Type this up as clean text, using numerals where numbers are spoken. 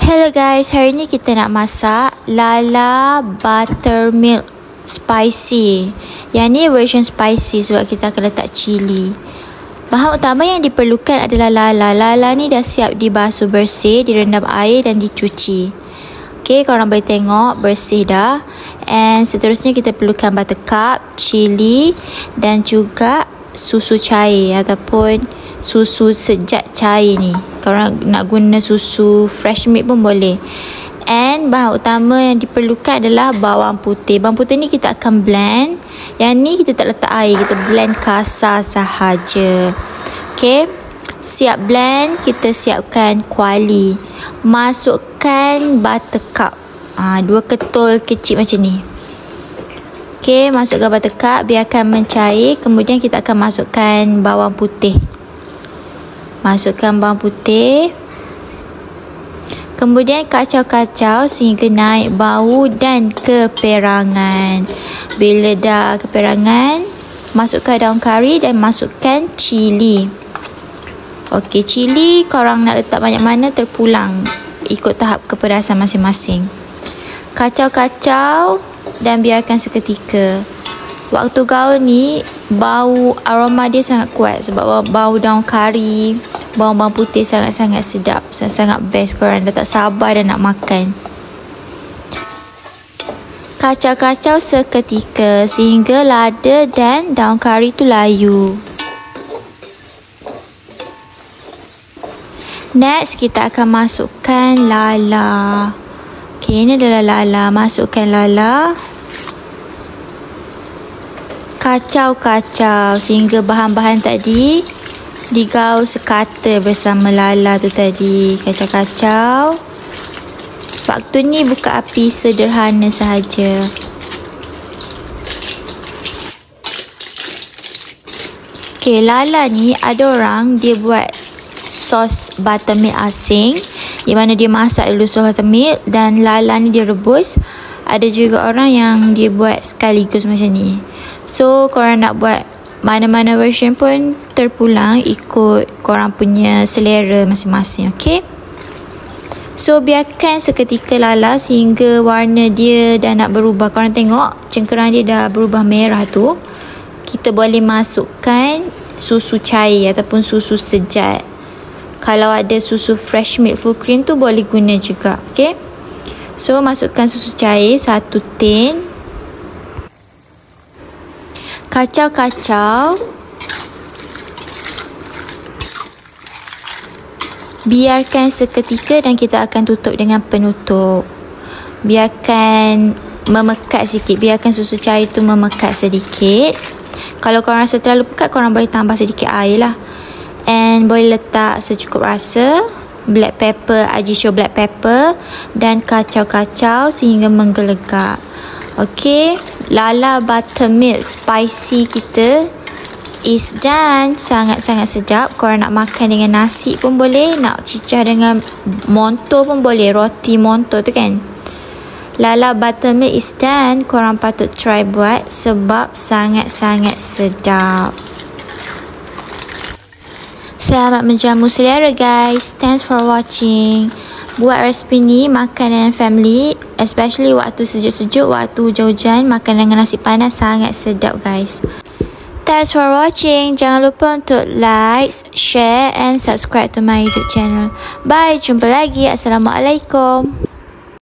Hello guys, hari ni kita nak masak lala buttermilk spicy. Yang ni version spicy sebab kita akan letak cili. Bahan utama yang diperlukan adalah lala. Lala ni dah siap dibasuh bersih, direndam air dan dicuci. Okay, korang boleh tengok bersih dah. And seterusnya kita perlukan buttercup, cili dan juga susu cair ataupun susu sejat cair ni. Korang nak guna susu fresh milk pun boleh. And bahan utama yang diperlukan adalah bawang putih. Bawang putih ni kita akan blend. Yang ni kita tak letak air, kita blend kasar sahaja. Okay, siap blend, kita siapkan kuali. Masukkan buttercup, 2 ketul kecil macam ni. Okay, masukkan buttercup, biarkan mencair. Kemudian kita akan masukkan bawang putih. Masukkan bawang putih. Kemudian kacau-kacau sehingga naik bau dan keperangan. Bila dah keperangan, masukkan daun kari dan masukkan cili. Okey, cili korang nak letak banyak mana terpulang ikut tahap kepedasan masing-masing. Kacau-kacau dan biarkan seketika. Waktu gaul ni, bau aroma dia sangat kuat sebab bau daun kari, bawang putih sangat-sangat sedap, sangat best. Korang dah tak sabar dah nak makan. Kacau-kacau seketika sehingga lada dan daun kari tu layu. Next, kita akan masukkan lala. Okay, ini adalah lala. Masukkan lala. Kacau-kacau sehingga bahan-bahan tadi digaul sekata bersama lala tu tadi. Kacau-kacau. Waktu ni buka api sederhana sahaja. Okay, lala ni ada orang dia buat sos buttermilk asing, di mana dia masak dulu sos buttermilk dan lala ni dia rebus. Ada juga orang yang dia buat sekaligus macam ni. So korang nak buat mana-mana version pun terpulang ikut korang punya selera masing-masing. Okay, so biarkan seketika lala sehingga warna dia dah nak berubah. Korang tengok cengkerang dia dah berubah merah tu. Kita boleh masukkan susu cair ataupun susu sejat. Kalau ada susu fresh milk full cream tu boleh guna juga. Okay, so masukkan susu cair 1 tin. Kacau-kacau. Biarkan seketika dan kita akan tutup dengan penutup. Biarkan memekat sikit. Biarkan susu cair tu memekat sedikit. Kalau korang rasa terlalu pekat, korang boleh tambah sedikit air lah. And boleh letak secukup rasa black pepper, Ajisho black pepper dan kacau-kacau sehingga menggelegak. Okey, lala buttermilk spicy kita is done. Sangat-sangat sedap. Korang nak makan dengan nasi pun boleh, nak cicah dengan monto pun boleh, roti monto tu kan. Lala buttermilk is done. Korang patut try buat sebab sangat-sangat sedap. Selamat menjamu selera guys. Thanks for watching. Buat resipi ni makan dengan family, especially waktu sejuk-sejuk, waktu hujan-hujan, makan dengan nasi panas sangat sedap guys. Thanks for watching. Jangan lupa untuk like, share and subscribe to my YouTube channel. Bye, jumpa lagi. Assalamualaikum.